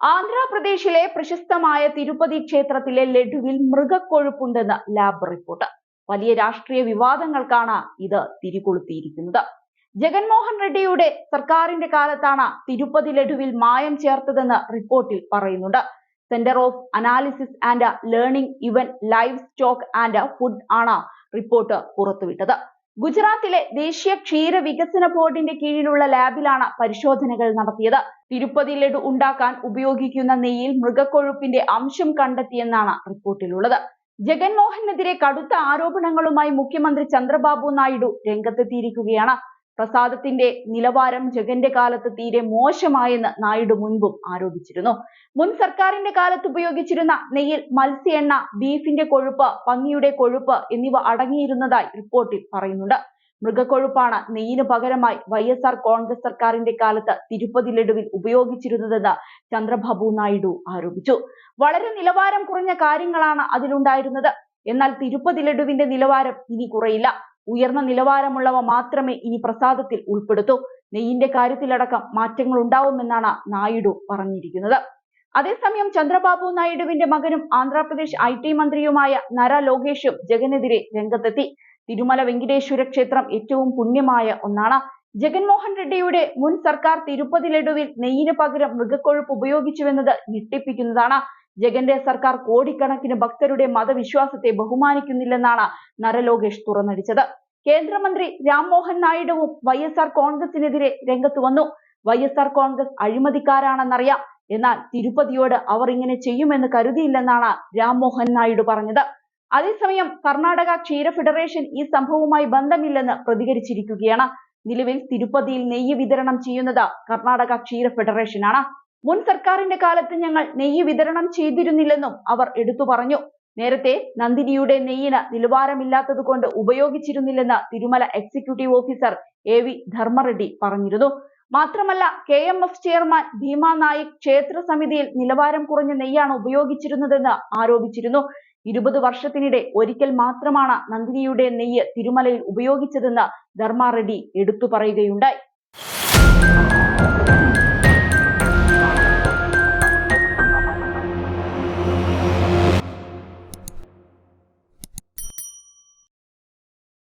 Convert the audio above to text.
ആന്ധ്രാപ്രദേശിലെ പ്രശസ്തമായ തിരുപ്പതി ക്ഷേത്രത്തിലെ ലഡുവിൽ മൃഗക്കൊഴുപ്പുണ്ടെന്ന് ലാബ് റിപ്പോർട്ട്. വലിയ രാഷ്ട്രീയ വിവാദങ്ങൾക്കാണ് ഇത് തിരികൊളുത്തിയിരിക്കുന്നത്. ജഗൻമോഹൻ റെഡ്ഡിയുടെ സർക്കാരിന്റെ കാലത്താണ് തിരുപ്പതി ലഡുവിൽ മായം ചേർത്തതെന്ന് റിപ്പോർട്ടിൽ പറയുന്നുണ്ട്. Centre of analysis and learning ഇവൻ ലൈവ് സ്റ്റോക്ക് ആൻഡ് ഫുഡ് ആണ് റിപ്പോർട്ട് പുറത്തുവിട്ടത്. ഗുജറാത്തിലെ ദേശീയ ക്ഷീര വികസന ബോർഡിന്റെ കീഴിലുള്ള ലാബിലാണ് പരിശോധനകൾ നടത്തിയത്. തിരുപ്പതി ലഡു ഉണ്ടാക്കാൻ ഉപയോഗിക്കുന്ന നെയ്യിൽ മൃഗക്കൊഴുപ്പിന്റെ അംശം കണ്ടെത്തിയെന്നാണ് റിപ്പോർട്ടിലുള്ളത്. ജഗൻമോഹനെതിരെ കടുത്ത ആരോപണങ്ങളുമായി മുഖ്യമന്ത്രി ചന്ദ്രബാബു നായിഡു രംഗത്തെത്തിയിരിക്കുകയാണ്. പ്രസാദത്തിന്റെ നിലവാരം ജഗന്റെ കാലത്ത് തീരെ മോശമായെന്ന് നായിഡു മുൻപും ആരോപിച്ചിരുന്നു. മുൻ സർക്കാരിന്റെ കാലത്ത് ഉപയോഗിച്ചിരുന്ന നെയ്യിൽ മത്സ്യ എണ്ണ, ബീഫിന്റെ കൊഴുപ്പ്, പന്നിയുടെ കൊഴുപ്പ് എന്നിവ അടങ്ങിയിരുന്നതായി റിപ്പോർട്ടിൽ പറയുന്നുണ്ട്. മൃഗക്കൊഴുപ്പാണ് നെയ്യിന് പകരമായി YSR കോൺഗ്രസ് സർക്കാരിന്റെ കാലത്ത് തിരുപ്പതി ലഡുവിൽ ഉപയോഗിച്ചിരുന്നതെന്ന് ചന്ദ്രബാബു നായിഡു ആരോപിച്ചു. വളരെ നിലവാരം കുറഞ്ഞ കാര്യങ്ങളാണ് അതിലുണ്ടായിരുന്നത്. എന്നാൽ തിരുപ്പതി ലഡുവിന്റെ നിലവാരം ഇനി കുറയില്ല. ഉയർന്ന നിലവാരമുള്ളവ മാത്രമേ ഇനി പ്രസാദത്തിൽ ഉൾപ്പെടുത്തൂ. നെയ്യിന്റെ കാര്യത്തിലടക്കം മാറ്റങ്ങൾ ഉണ്ടാവുമെന്നാണ് നായിഡു പറഞ്ഞിരിക്കുന്നത്. അതേസമയം ചന്ദ്രബാബു നായിഡുവിന്റെ മകനും ആന്ധ്രാപ്രദേശ് IT മന്ത്രിയുമായ നര ലോകേഷും ജഗനെതിരെ രംഗത്തെത്തി. തിരുമല വെങ്കിടേശ്വര ക്ഷേത്രം ഏറ്റവും പുണ്യമായ ഒന്നാണ്. ജഗൻമോഹൻ റെഡ്ഡിയുടെ മുൻ സർക്കാർ തിരുപ്പതി ലഡുവിൽ നെയ്യിന് പകരം മൃഗക്കൊഴുപ്പ് ഉപയോഗിച്ചുവെന്നത് ഞെട്ടിപ്പിക്കുന്നതാണ്. ജഗന്റെ സർക്കാർ കോടിക്കണക്കിന് ഭക്തരുടെ മതവിശ്വാസത്തെ ബഹുമാനിക്കുന്നില്ലെന്നാണ് നര ലോകേഷ് തുറന്നടിച്ചത്. കേന്ദ്രമന്ത്രി രാംമോഹൻ നായിഡുവും YSR കോൺഗ്രസിനെതിരെ രംഗത്ത് വന്നു. YSR കോൺഗ്രസ് അഴിമതിക്കാരാണെന്നറിയാം, എന്നാൽ തിരുപ്പതിയോട് അവർ ഇങ്ങനെ ചെയ്യുമെന്ന് കരുതിയില്ലെന്നാണ് രാംമോഹൻ നായിഡു പറഞ്ഞത്. അതേസമയം കർണാടക ക്ഷീര ഫെഡറേഷൻ ഈ സംഭവവുമായി ബന്ധമില്ലെന്ന് പ്രതികരിച്ചിരിക്കുകയാണ്. നിലവിൽ തിരുപ്പതിയിൽ നെയ്യ് വിതരണം ചെയ്യുന്നത് കർണാടക ക്ഷീര ഫെഡറേഷനാണ്. മുൻ സർക്കാരിന്റെ കാലത്ത് ഞങ്ങൾ നെയ്യ് വിതരണം ചെയ്തിരുന്നില്ലെന്നും അവർ എടുത്തു പറഞ്ഞു. നേരത്തെ നന്ദിനിയുടെ നെയ്യിന് നിലവാരമില്ലാത്തതുകൊണ്ട് ഉപയോഗിച്ചിരുന്നില്ലെന്ന് Thirumala executive officer AV Dharma Reddy പറഞ്ഞിരുന്നു. മാത്രമല്ല KMF ചെയർമാൻ ഭീമ നായിക് ക്ഷേത്ര സമിതിയിൽ നിലവാരം കുറഞ്ഞ നെയ്യാണ് ഉപയോഗിച്ചിരുന്നതെന്ന് ആരോപിച്ചിരുന്നു. 20 വർഷത്തിനിടെ ഒരിക്കൽ മാത്രമാണ് നന്ദിനിയുടെ നെയ്യ് തിരുമലയിൽ ഉപയോഗിച്ചതെന്ന് ധർമ്മ റെഡ്ഡി എടുത്തു പറയുകയുണ്ടായി.